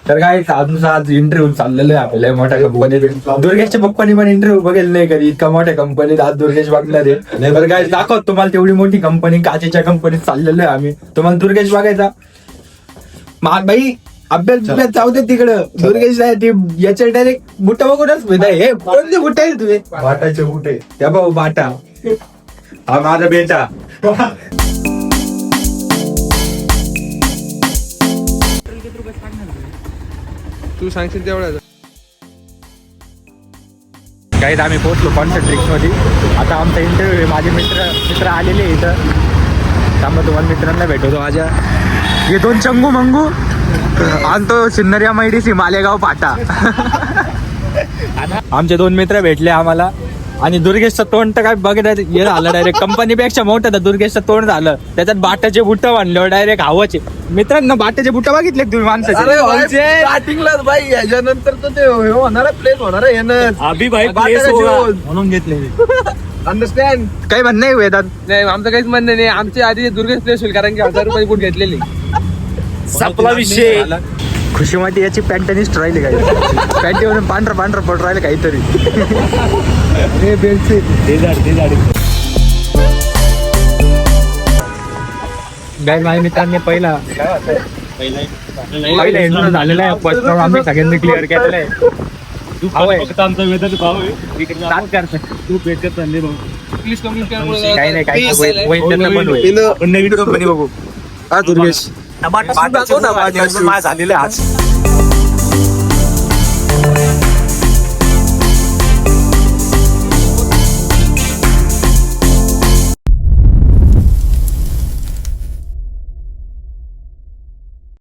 तर काय आज इंटरव्ह्यू चाललेलं आहे आपल्या मोठ्या कंपनीत. दुर्गेशच्या पप्पानी पण इंटरव्ह्यू बघेल नाही कधी, इतका मोठ्या कंपनीत आज दुर्गेश बघणार आहे. बरं काय दाखवत तुम्हाला तेवढी मोठी कंपनी, काचेच्या कंपनीत चाललेलो आहे आम्ही. तुम्हाला दुर्गेश बघायचा बाई, अभ्यास जाऊ दे तिकडं. दुर्गेश याच्या डायरेक्ट बुट्टा बघूनच हे कोणते बुट्टे आहे तुझे? बाटाचे बुटे. त्या भाऊ बाटा हा माझा बेटा. तू सांगशील तेवढा. काही आम्ही पोहोचलो कॉन्सन्ट्रेक्स मध्ये. आता आमचा इंटरव्ह्यू आहे. माझे मित्र आलेले इथं. त्यामुळे तुम्हाला मित्रांना भेटवतो माझ्या. हे 2 चंगू मंगू आणि तो सिन्नरिया मैडीसी मालेगाव पाटा. आमचे 2 मित्र भेटले आम्हाला. आणि दुर्गेशचं तोंड तर काय बघण्यात हे झालं डायरेक्ट. कंपनीपेक्षा मोठं तर दुर्गेशचं तोंड झालं. त्याच्यात बाटाचे बुट्ट बांधले डायरेक्ट हवाचे. मित्रांनो बाटाचे बुट्ट बघितले तुम्ही माणसाचे स्टार्टिंगला बाई याच्यानंतर तर ते होणार प्लेस होणार आहे म्हणून घेतले. अंडरस्टँड. काही म्हणणं नाही वेदात. नाही आमचं काहीच म्हणणं नाही. आमचे आधी दुर्गेश प्लेस होईल कारण की 1000 रुपये बूट घेतलेली. संपला विषय. खुशीमध्ये याची पॅन्टनिस्ट राहिली काही. पॅन्टीवरून पांढरं पड राहिलं काहीतरी. माझ्या मित्रांनी पहिला इंटरव्ह्यू झालेला आहे. फर्स्ट राऊंड आम्ही सगळ्यांनी क्लिअर केलेला आहे. आमचा वेदर भाव आहे. तू पेट कर चालले भाऊ. प्लीज कम्प्लीट काही नाही नेगेटिव्ह कंपनी बघू. दुर्गेश झालेलं आहे आज.